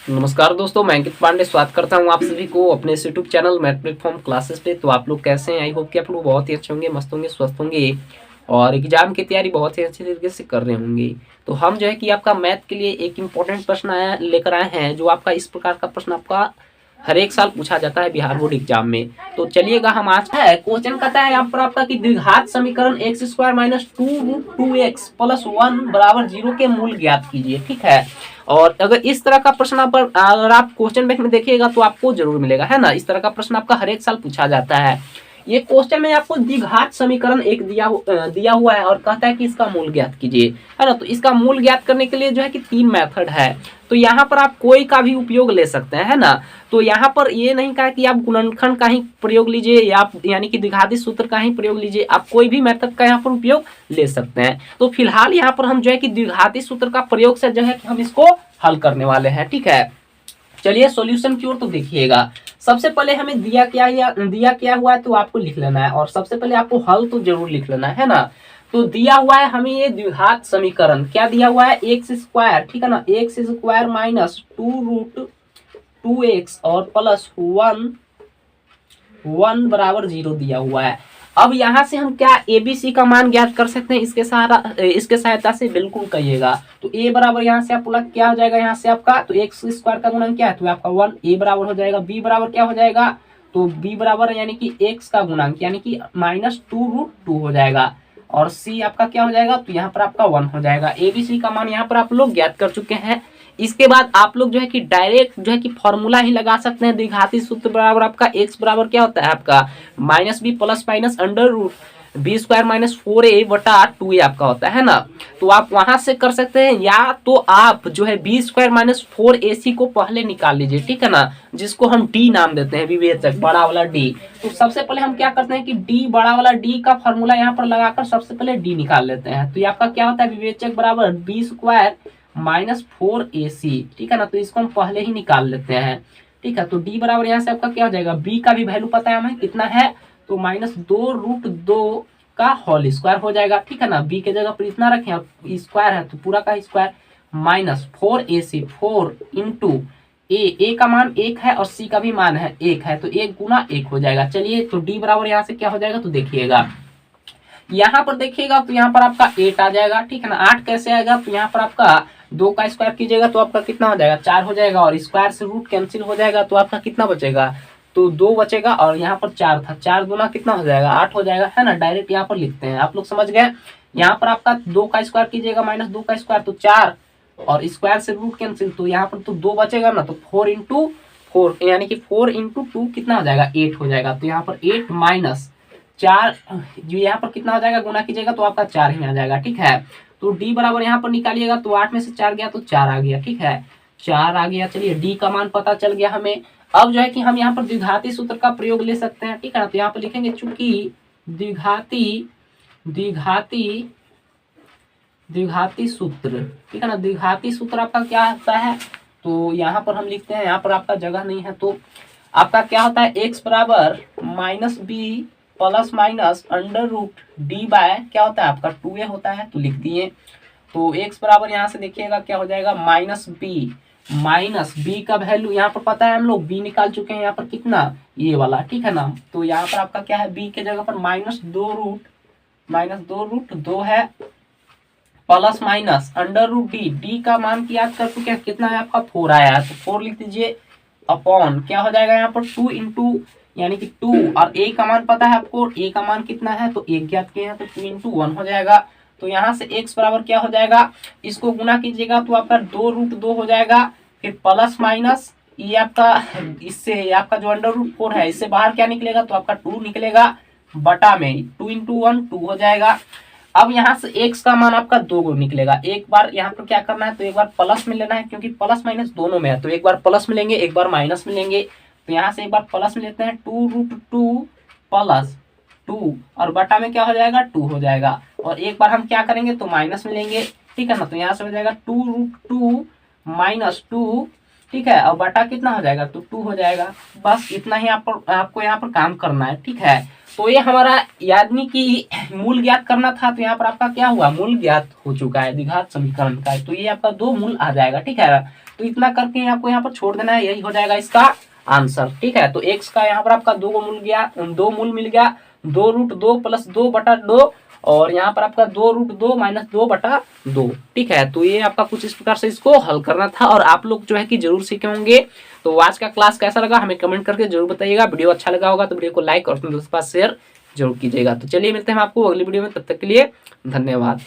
नमस्कार दोस्तों, मैं अंकित पांडे स्वागत करता हूं आप सभी को अपने इस YouTube channel math platform classes पे। तो आप लोग कैसे हैं? आई होप कि आप लोग बहुत ही अच्छे होंगे, मस्त होंगे, स्वस्थ होंगे और एग्जाम की तैयारी बहुत ही अच्छे तरीके से कर रहे होंगे। तो हम जो है कि आपका मैथ के लिए एक इम्पोर्टेंट प्रश्न लेकर आए हैं, जो आपका इस प्रकार का प्रश्न आपका हर एक साल पूछा जाता है बिहार बोर्ड एग्जाम में। तो चलिएगा, हम आज है क्वेश्चन कहता है यहाँ पर आपका कि द्विघात समीकरण x square minus two root two x plus one बराबर जीरो के मूल ज्ञात कीजिए। ठीक है, और अगर इस तरह का प्रश्न अगर आप क्वेश्चन बैंक में देखिएगा तो आपको जरूर मिलेगा, है ना। इस तरह का प्रश्न आपका हर एक साल पूछा जाता है। ये क्वेश्चन में आपको द्विघात समीकरण एक दिया हुआ है और कहता है कि इसका मूल ज्ञात कीजिए, है ना। तो इसका मूल ज्ञात करने के लिए जो है कि तीन मेथड है। तो यहाँ पर आप कोई का भी उपयोग ले सकते हैं, है ना। तो यहाँ पर ये नहीं कहा कि आप गुणनखंड का ही प्रयोग लीजिए या आप यानी कि द्विघाती सूत्र का ही प्रयोग लीजिए, आप कोई भी मेथड का यहाँ पर उपयोग ले सकते हैं। तो फिलहाल यहाँ पर हम जो है कि द्विघाती सूत्र का प्रयोग से जो है कि हम इसको हल करने वाले हैं। ठीक है, चलिए सॉल्यूशन की ओर तो देखिएगा। सबसे पहले हमें दिया क्या हुआ है तो आपको लिख लेना है, और सबसे पहले आपको हल तो जरूर लिख लेना है ना। तो दिया हुआ है हमें ये द्विघात समीकरण, क्या दिया हुआ है, एक्स स्क्वायर, ठीक है ना, x square minus two root two x और प्लस वन वन बराबर जीरो दिया हुआ है। अब यहाँ से हम क्या एबीसी का मान ज्ञात कर सकते हैं इसके सहायता से, बिल्कुल कहिएगा। तो ए बराबर यहाँ से आप लोग क्या हो जाएगा, यहाँ से आपका तो एक्स स्क्वायर का गुणन क्या है, तो आपका वन, ए बराबर हो जाएगा, बी बराबर क्या हो जाएगा, तो बी बराबर यानी कि एक्स का गुणांक यानी कि माइनस टू रूट टू हो जाएगा, और सी आपका क्या हो जाएगा, तो यहाँ पर आपका वन हो जाएगा। एबीसी का मान यहाँ पर आप लोग ज्ञात कर चुके हैं। इसके बाद आप लोग जो है कि डायरेक्ट जो है कि फॉर्मूला ही लगा सकते हैं। द्विघाती सूत्र बराबर आपका एक्स बराबर क्या होता है आपका minus b plus minus under root b square minus four a बटा टू ए आपका होता है ना। तो आप वहां से कर सकते हैं, या तो आप जो है बी स्क्वायर माइनस फोर ए सी को पहले निकाल लीजिए, ठीक है ना, जिसको हम डी नाम देते हैं, विवेचक बड़ा वाला डी। तो सबसे पहले हम क्या करते हैं कि डी बड़ा वाला डी का फॉर्मूला यहाँ पर लगाकर सबसे पहले डी निकाल लेते हैं। तो आपका क्या होता है, विवेचक बराबर बी स्क्वायर माइनस फोर ए सी, ठीक है ना। तो इसको हम पहले ही निकाल लेते हैं, ठीक है। तो डी बराबर यहाँ से आपका क्या हो जाएगा, बी का भी वैल्यू पता है हमें कितना है, तो माइनस दो रूट दो का होल स्क्वायर हो जाएगा, ठीक है ना। बी के जगह पर इतना रखें, स्क्वायर है तो पूरा का स्क्वायर, माइनस फोर ए सी, फोर इंटू ए का मान एक है और सी का भी मान है एक है, तो एक गुना एक हो जाएगा। चलिए, तो डी बराबर यहाँ से क्या हो जाएगा, तो देखिएगा यहाँ पर देखिएगा, तो यहाँ पर आपका 8 आ जाएगा, ठीक है ना। 8 कैसे आएगा, तो यहाँ पर आपका दो का स्क्वायर कीजिएगा तो आपका कितना हो जाएगा, 4 हो जाएगा, और स्क्वायर से रूट कैंसिल हो जाएगा तो आपका कितना बचेगा, तो 2 बचेगा, और यहाँ पर 4 था, 4 दूना कितना हो जाएगा, 8 हो जाएगा, है ना। डायरेक्ट यहाँ पर लिखते हैं, आप लोग समझ गए। यहाँ पर आपका 2 का स्क्वायर कीजिएगा माइनस 2 का स्क्वायर तो 4, और स्क्वायर से रूट कैंसिल, तो यहाँ पर तो 2 बचेगा ना, तो 4 इंटू 4 यानी कि 4 इंटू 2 कितना हो जाएगा, 8 हो जाएगा। तो यहाँ पर 8 माइनस 4, जो यहाँ पर कितना हो जाएगा, गुना कीजिएगा तो आपका 4 ही आ जाएगा, ठीक है। तो डी बराबर यहाँ पर निकालिएगा तो 8 में से 4 गया तो 4 आ गया, ठीक है, 4 आ गया। चलिए, डी का मान पता चल गया हमें। अब जो है कि हम यहाँ पर द्विघाती सूत्र का प्रयोग ले सकते हैं, ठीक है ना। तो यहाँ पर लिखेंगे चूंकि द्विघाती द्विघाती द्विघाती सूत्र, ठीक है ना, द्विघाती सूत्र आपका क्या होता है, तो यहाँ पर हम लिखते हैं, यहाँ पर आपका जगह नहीं है, तो आपका क्या होता है, एक्स बराबर minus b plus minus under root d by क्या होता है आपका 2a होता है, तो लिख दिए। तो x बराबर यहाँ से देखिएगा क्या हो जाएगा, माइनस बी का वैल्यू यहाँ पर पता है, हम लोग b निकाल चुके हैं यहाँ पर कितना, ये वाला, ठीक है ना। तो यहाँ पर आपका क्या है, b के जगह पर माइनस दो रूट दो है, plus minus under root d का मान की याद कर चुके हैं, कितना है आपका 4 आया है, तो 4 लिख दीजिए, अपॉन क्या हो जाएगा यहाँ पर 2 इंटू यानी कि 2, और a का मान पता है आपको, a का मान कितना है, तो 1 ज्ञात किए हैं, तो 2 इंटू 1 हो जाएगा। तो यहाँ से x बराबर क्या हो जाएगा, इसको गुना कीजिएगा तो आपका 2 रूट 2 हो जाएगा, फिर प्लस माइनस ये आपका, इससे आपका जो अंडर रूट 4 है इससे बाहर क्या निकलेगा, तो आपका 2 निकलेगा, बटा में 2 इंटू 1 2 हो जाएगा। अब यहाँ से x का मान आपका 2 निकलेगा, एक बार यहाँ पर क्या करना है, तो एक बार प्लस में लेना है, क्योंकि प्लस माइनस दोनों में है, तो एक बार प्लस में लेंगे एक बार माइनस में लेंगे। तो यहाँ से एक बार प्लस में लेते हैं, 2 रूट 2 प्लस 2, और बटा में क्या हो जाएगा, 2 हो जाएगा, और एक बार हम क्या करेंगे, तो माइनस में लेंगे, ठीक है ना। तो यहाँ से हो जाएगा 2 रूट 2 माइनस 2, ठीक है, और बटा कितना हो जाएगा, तो 2 हो जाएगा। बस इतना ही आपको यहाँ पर काम करना है, ठीक है। तो ये हमारा यानी कि मूल ज्ञात करना था, तो यहाँ पर आपका क्या हुआ, मूल ज्ञात हो चुका है द्विघात समीकरण का। तो ये आपका 2 मूल आ जाएगा, ठीक है। तो इतना करके आपको यहाँ पर छोड़ देना है, यही हो जाएगा इसका आंसर, ठीक है। तो x का यहाँ पर आपका 2 मूल गया, 2 मूल मिल गया, 2√2 + 2/2, और यहाँ पर आपका 2√2 - 2/2, ठीक है। तो ये आपका कुछ इस प्रकार से इसको हल करना था, और आप लोग जो है कि जरूर सीखे होंगे। तो आज का क्लास कैसा लगा हमें कमेंट करके जरूर बताइएगा। वीडियो अच्छा लगा होगा तो वीडियो को लाइक और अपने दोस्तों के पास शेयर जरूर कीजिएगा। तो चलिए मिलते हैं हम आपको अगली वीडियो में, तब तक के लिए धन्यवाद।